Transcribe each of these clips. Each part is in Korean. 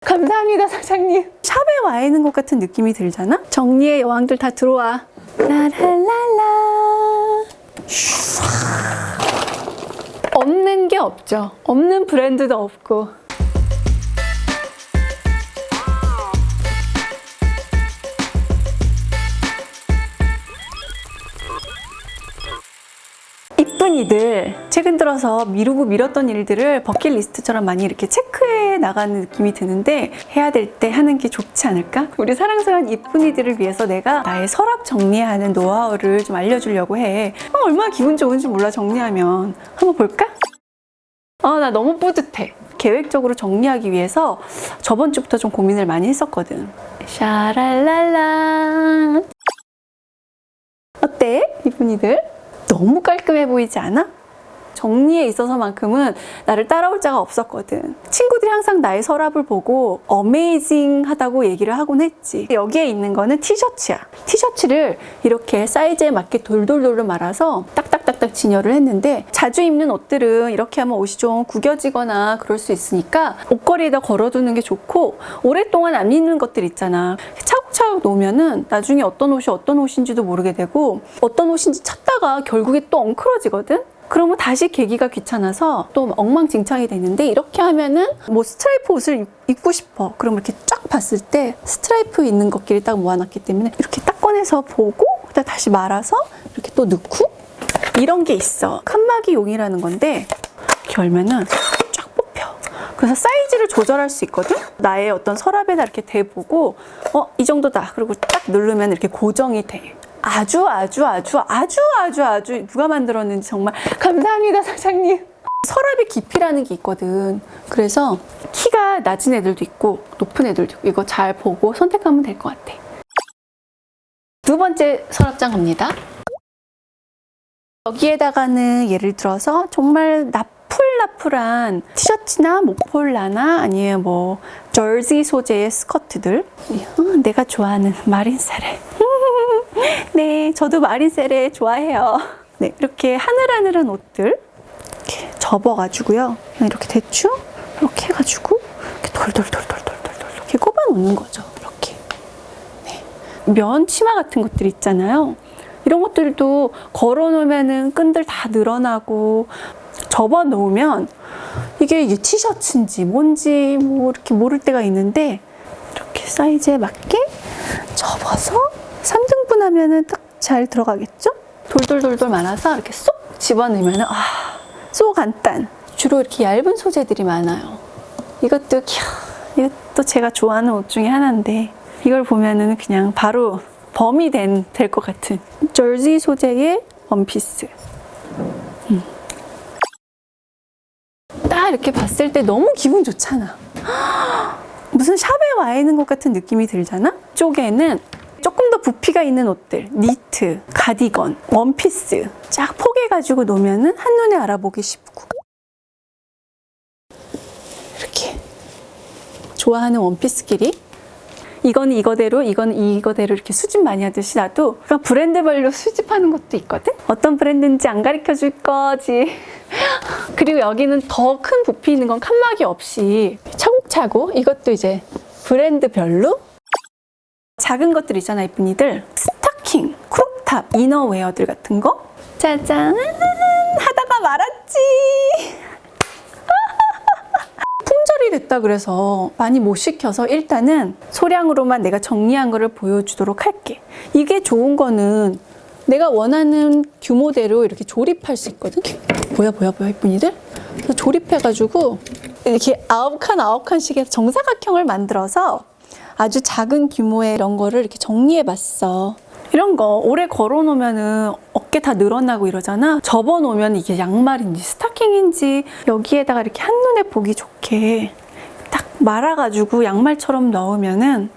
감사합니다, 사장님. 샵에 와 있는 것 같은 느낌이 들잖아? 정리의 여왕들 다 들어와. 라랄랄라. 없는 게 없죠. 없는 브랜드도 없고. 이쁜 이들, 최근 들어서 미루고 미뤘던 일들을 버킷리스트처럼 많이 이렇게 체크해 나가는 느낌이 드는데 해야 될 때 하는 게 좋지 않을까? 우리 사랑스러운 이쁜 이들을 위해서 내가 나의 서랍 정리하는 노하우를 좀 알려주려고 해. 얼마나 기분 좋은지 몰라, 정리하면. 한번 볼까? 나 너무 뿌듯해. 계획적으로 정리하기 위해서 저번 주부터 좀 고민을 많이 했었거든. 샤랄랄라. 어때? 이쁜 이들? 너무 깔끔해 보이지 않아? 정리에 있어서만큼은 나를 따라올 자가 없었거든. 친구들이 항상 나의 서랍을 보고 어메이징 하다고 얘기를 하곤 했지. 여기에 있는 거는 티셔츠야. 티셔츠를 이렇게 사이즈에 맞게 돌돌돌로 말아서 딱딱딱딱 진열을 했는데, 자주 입는 옷들은 이렇게 하면 옷이 좀 구겨지거나 그럴 수 있으니까 옷걸이에다 걸어두는 게 좋고, 오랫동안 안 입는 것들 있잖아. 차곡차곡 놓으면은 나중에 어떤 옷이 어떤 옷인지도 모르게 되고, 어떤 옷인지 찾다가 결국에 또 엉클어지거든? 그러면 다시 개기가 귀찮아서 또 엉망진창이 되는데, 이렇게 하면은 뭐 스트라이프 옷을 입고 싶어. 그럼 이렇게 쫙 봤을 때 스트라이프 있는 것끼리 딱 모아놨기 때문에 이렇게 딱 꺼내서 보고 그다음 다시 말아서 이렇게 또 넣고, 이런 게 있어. 칸막이용이라는 건데 이렇게 열면은 쫙 뽑혀. 그래서 사이즈를 조절할 수 있거든. 나의 어떤 서랍에다 이렇게 대보고 이 정도다. 그리고 딱 누르면 이렇게 고정이 돼. 아주 누가 만들었는지 정말 감사합니다, 사장님. 서랍의 깊이라는 게 있거든. 그래서 키가 낮은 애들도 있고 높은 애들도 있고, 이거 잘 보고 선택하면 될 것 같아. 두 번째 서랍장 갑니다. 여기에다가는 예를 들어서 정말 나풀나풀한 티셔츠나 목폴라나 아니면 뭐 저지 소재의 스커트들, 내가 좋아하는 마린세레. 네, 저도 마린세레 좋아해요. 네, 이렇게 하늘하늘한 옷들 이렇게 접어가지고요. 그냥 이렇게 대충 이렇게 해가지고 이렇게 돌돌돌돌돌돌 이렇게 꼽아 놓는 거죠. 이렇게. 네. 면 치마 같은 것들 있잖아요. 이런 것들도 걸어 놓으면은 끈들 다 늘어나고, 접어 놓으면 이게 티셔츠인지 뭔지 뭐 이렇게 모를 때가 있는데, 이렇게 사이즈에 맞게 접어서 3등분 하면은 딱 잘 들어가겠죠? 돌돌돌돌 말아서 이렇게 쏙 집어넣으면은 쏙 간단. 주로 이렇게 얇은 소재들이 많아요. 이것도 제가 좋아하는 옷 중에 하나인데, 이걸 보면은 그냥 바로 범이 될 것 같은 저지 소재의 원피스. 딱 이렇게 봤을 때 너무 기분 좋잖아. 무슨 샵에 와 있는 것 같은 느낌이 들잖아? 쪽에는 조금 더 부피가 있는 옷들, 니트, 가디건, 원피스 쫙 포개가지고 놓으면은 한눈에 알아보기 쉽고, 이렇게 좋아하는 원피스끼리 이거는 이거대로, 이거는 이거대로 이렇게 수집 많이 하듯이, 나도 그냥 브랜드별로 수집하는 것도 있거든? 어떤 브랜드인지 안 가르쳐 줄 거지. 그리고 여기는 더 큰 부피 있는 건 칸막이 없이 차곡차곡, 이것도 이제 브랜드별로. 작은 것들 있잖아, 이쁜이들. 스타킹, 크롭탑, 이너웨어들 같은 거. 짜잔! 하다가 말았지. 품절이 됐다 그래서 많이 못 시켜서 일단은 소량으로만 내가 정리한 거를 보여주도록 할게. 이게 좋은 거는 내가 원하는 규모대로 이렇게 조립할 수 있거든. 보여 이쁜이들? 그래서 조립해가지고 이렇게 9칸씩의 정사각형을 만들어서 아주 작은 규모의 이런 거를 이렇게 정리해봤어. 이런 거 오래 걸어놓으면은 어깨 다 늘어나고 이러잖아. 접어놓으면 이게 양말인지 스타킹인지 여기에다가 이렇게 한눈에 보기 좋게 딱 말아가지고 양말처럼 넣으면은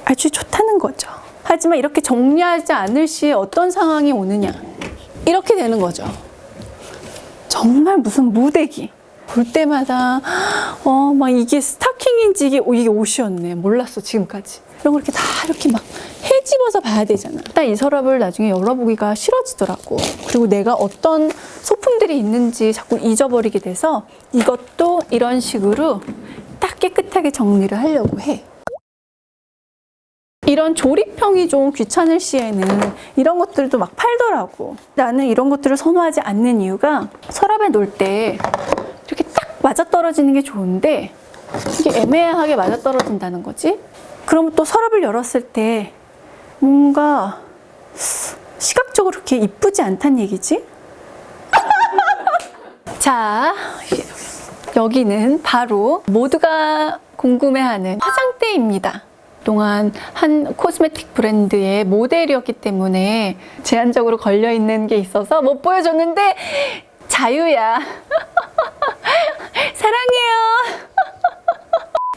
아주 좋다는 거죠. 하지만 이렇게 정리하지 않을 시에 어떤 상황이 오느냐, 이렇게 되는 거죠. 정말 무슨 무대기. 볼 때마다 막 이게 스타킹인지 이게 옷이었네. 몰랐어, 지금까지. 이런 걸 이렇게 다 이렇게 막 헤집어서 봐야 되잖아. 딱 이 서랍을 나중에 열어보기가 싫어지더라고. 그리고 내가 어떤 소품들이 있는지 자꾸 잊어버리게 돼서 이것도 이런 식으로 딱 깨끗하게 깨끗하게 정리를 하려고 해. 이런 조립형이 좀 귀찮을 시에는 이런 것들도 막 팔더라고. 나는 이런 것들을 선호하지 않는 이유가 서랍에 놓을 때 이렇게 딱 맞아떨어지는 게 좋은데 이게 애매하게 맞아떨어진다는 거지. 그럼 또 서랍을 열었을 때 뭔가 시각적으로 그렇게 이쁘지 않다는 얘기지? 자, 여기는 바로 모두가 궁금해하는 화장대입니다. 그동안 한 코스메틱 브랜드의 모델이었기 때문에 제한적으로 걸려있는 게 있어서 못 보여줬는데 자유야. 사랑해요.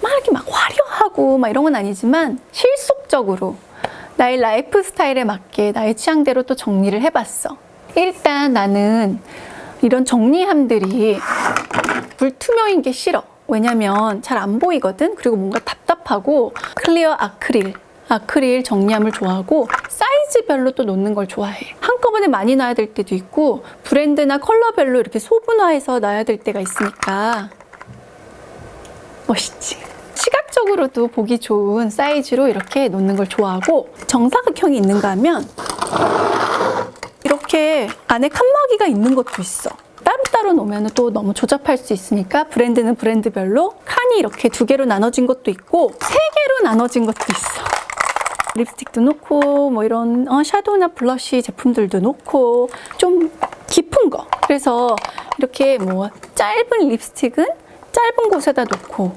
막 이렇게 막 화려하고 막 이런 건 아니지만 실속적으로 나의 라이프 스타일에 맞게 나의 취향대로 또 정리를 해봤어. 일단 나는 이런 정리함들이 불투명인 게 싫어. 왜냐면 잘 안 보이거든. 그리고 뭔가 답답하고 클리어 아크릴 정리함을 좋아하고 사이즈별로 또 놓는 걸 좋아해. 한꺼번에 많이 놔야 될 때도 있고 브랜드나 컬러별로 이렇게 소분화해서 놔야 될 때가 있으니까 멋있지. 시각적으로도 보기 좋은 사이즈로 이렇게 놓는 걸 좋아하고 정사각형이 있는가 하면 이렇게 안에 칸막이가 있는 것도 있어. 따로따로 놓으면 또 너무 조잡할 수 있으니까 브랜드는 브랜드별로 칸이 이렇게 2개로 나눠진 것도 있고 3개로 나눠진 것도 있어. 립스틱도 놓고 뭐 이런 샤도우나 블러쉬 제품들도 놓고 좀 깊은 거. 그래서 이렇게 뭐 짧은 립스틱은 짧은 곳에다 놓고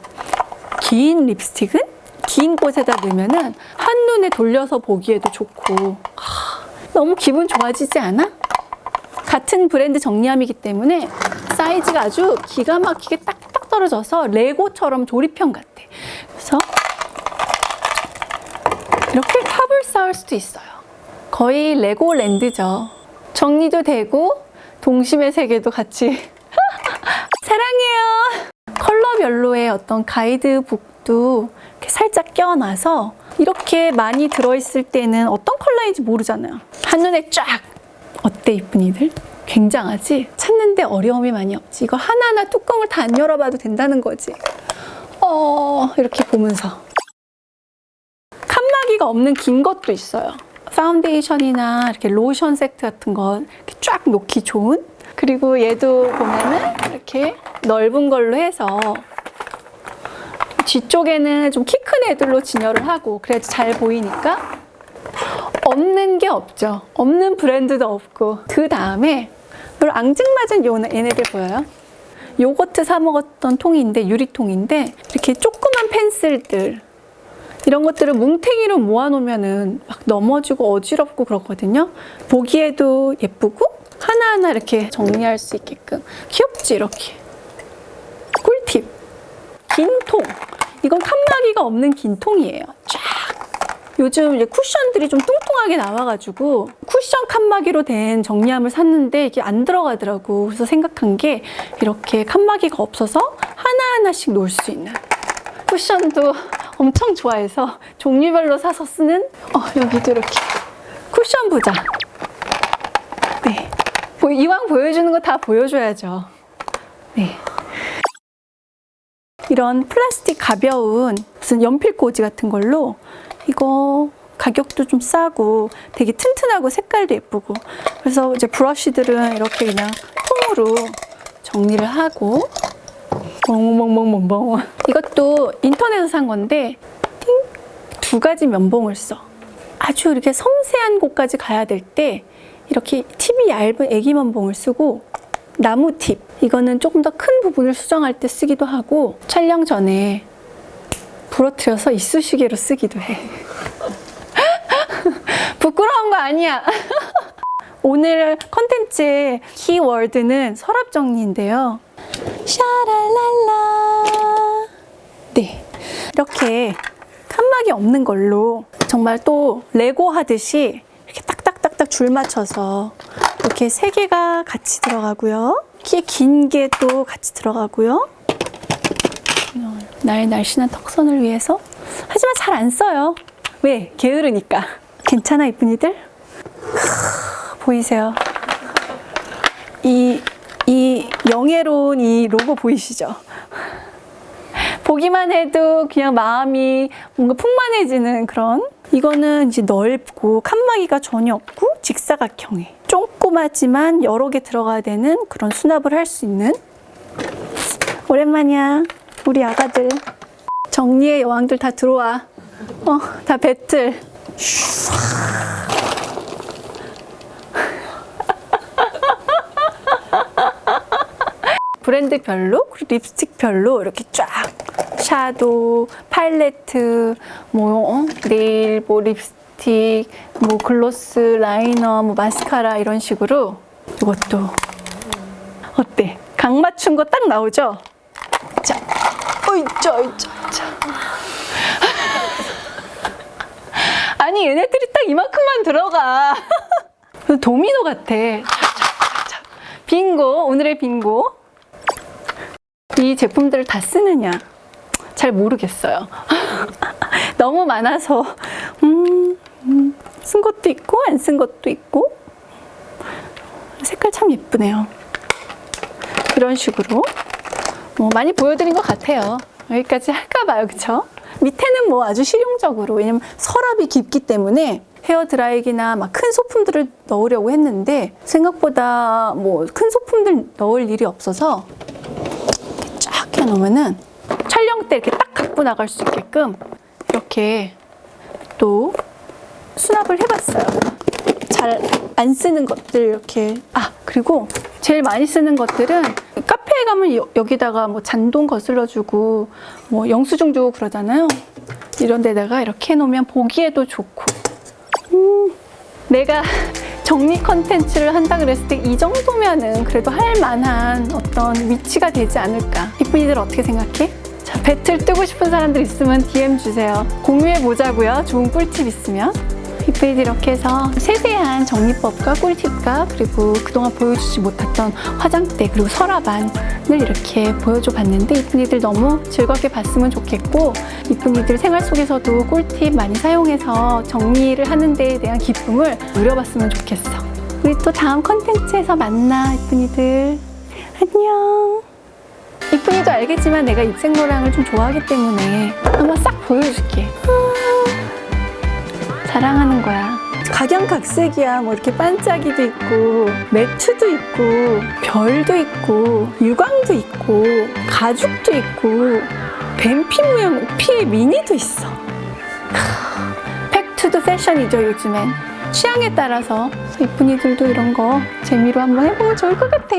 긴 립스틱은 긴 곳에다 넣으면은 한눈에 돌려서 보기에도 좋고 너무 기분 좋아지지 않아? 같은 브랜드 정리함이기 때문에 사이즈가 아주 기가 막히게 딱딱 떨어져서 레고처럼 조립형 같아. 그래서 이렇게 탑을 쌓을 수도 있어요. 거의 레고랜드죠. 정리도 되고 동심의 세계도 같이 사랑해요. 컬러별로의 어떤 가이드북도 이렇게 살짝 껴놔서 이렇게 많이 들어있을 때는 어떤 컬러인지 모르잖아요. 한눈에 쫙! 어때 이쁜이들? 굉장하지? 찾는데 어려움이 많이 없지. 이거 하나하나 뚜껑을 다 안 열어봐도 된다는 거지. 이렇게 보면서 칸막이가 없는 긴 것도 있어요. 파운데이션이나 이렇게 로션 세트 같은 거 이렇게 쫙 놓기 좋은. 그리고 얘도 보면은 이렇게 넓은 걸로 해서 뒤쪽에는 좀 키 큰 애들로 진열을 하고 그래야지 잘 보이니까 없는 게 없죠. 없는 브랜드도 없고. 그 다음에 이런 앙증맞은 얘네들 보여요? 요거트 사 먹었던 통인데 유리통인데 이렇게 조그만 펜슬들 이런 것들을 뭉탱이로 모아놓으면은 막 넘어지고 어지럽고 그렇거든요. 보기에도 예쁘고 하나하나 이렇게 정리할 수 있게끔 귀엽지 이렇게. 꿀팁. 긴 통. 이건 칸막이가 없는 긴 통이에요. 쫙. 요즘 이제 쿠션들이 좀 뚱뚱하게 나와가지고 쿠션 칸막이로 된 정리함을 샀는데 이게 안 들어가더라고. 그래서 생각한 게 이렇게 칸막이가 없어서 하나하나씩 놓을 수 있는 쿠션도 엄청 좋아해서 종류별로 사서 쓰는 여기도 이렇게 쿠션 부자. 네. 이왕 보여주는 거 다 보여줘야죠. 네. 이런 플라스틱 가벼운 무슨 연필 꽂이 같은 걸로 이거 가격도 좀 싸고 되게 튼튼하고 색깔도 예쁘고 그래서 이제 브러쉬들은 이렇게 그냥 통으로 정리를 하고 멍멍멍멍멍 이것도 인터넷에서 산 건데 2가지 면봉을 써. 아주 이렇게 섬세한 곳까지 가야 될 때 이렇게 팁이 얇은 애기 면봉을 쓰고 나무 팁 이거는 조금 더 큰 부분을 수정할 때 쓰기도 하고 촬영 전에 부러뜨려서 이쑤시개로 쓰기도 해. 부끄러운 거 아니야. 오늘 컨텐츠의 키워드는 서랍 정리인데요. 샤랄랄라. 네, 이렇게 칸막이 없는 걸로 정말 또 레고 하듯이 이렇게 딱딱딱딱 줄 맞춰서 이렇게 3개가 같이 들어가고요. 키 긴 게 또 같이 들어가고요. 나의 날씬한 턱선을 위해서. 하지만 잘 안 써요. 왜? 게으르니까. 괜찮아 이쁜이들? 보이세요? 이 영예로운 이 로고 보이시죠? 보기만 해도 그냥 마음이 뭔가 풍만해지는 그런. 이거는 이제 넓고 칸막이가 전혀 없고 직사각형에 조그맣지만 여러 개 들어가야 되는 그런 수납을 할 수 있는. 오랜만이야 우리 아가들. 정리의 여왕들 다 들어와. 다 배틀. 브랜드별로 그리고 립스틱별로 이렇게 쫙 샤도우, 팔레트, 뭐 네일, 뭐 립스틱, 뭐 글로스, 라이너, 뭐 마스카라 이런 식으로. 이것도 어때? 각 맞춘 거 딱 나오죠? 자, 어이짜. 아니 얘네들이 딱 이만큼만 들어가. 도미노 같아. 빙고, 오늘의 빙고. 이 제품들을 다 쓰느냐? 잘 모르겠어요. 너무 많아서 쓴 것도 있고 안 쓴 것도 있고. 색깔 참 예쁘네요. 이런 식으로 많이 보여드린 것 같아요. 여기까지 할까 봐요, 그쵸? 밑에는 뭐 아주 실용적으로, 왜냐면 서랍이 깊기 때문에 헤어 드라이기나 막 큰 소품들을 넣으려고 했는데 생각보다 뭐 큰 소품들 넣을 일이 없어서 이렇게 쫙 해놓으면은 촬영 때 이렇게 딱 갖고 나갈 수 있게끔 이렇게 또 수납을 해봤어요. 잘 안 쓰는 것들 이렇게. 그리고 제일 많이 쓰는 것들은 카페에 가면 여기다가 뭐 잔돈 거슬러주고 뭐 영수증 주고 그러잖아요. 이런 데다가 이렇게 해놓으면 보기에도 좋고. 내가 정리 컨텐츠를 한다 그랬을 때 이 정도면은 그래도 할 만한 어떤 위치가 되지 않을까. 이쁜이들 어떻게 생각해? 자, 배틀 뜨고 싶은 사람들 있으면 DM 주세요. 공유해 보자고요. 좋은 꿀팁 있으면. 이쁜이들 이렇게 해서 세세한 정리법과 꿀팁과 그리고 그동안 보여주지 못했던 화장대 그리고 서랍안을 이렇게 보여줘 봤는데 이쁜이들 너무 즐겁게 봤으면 좋겠고, 이쁜이들 생활 속에서도 꿀팁 많이 사용해서 정리를 하는 데에 대한 기쁨을 누려봤으면 좋겠어. 우리 또 다음 컨텐츠에서 만나. 이쁜이들 안녕. 이쁜이도 알겠지만 내가 입생로랑을 좀 좋아하기 때문에 한번 싹 보여줄게. 자랑하는 거야. 각양각색이야. 뭐 이렇게 반짝이도 있고 매트도 있고 별도 있고 유광도 있고 가죽도 있고 뱀피 모양 피에 미니도 있어. 팩트도 패션이죠 요즘엔. 취향에 따라서. 이쁜이들도 이런 거 재미로 한번 해보면 좋을 것 같아.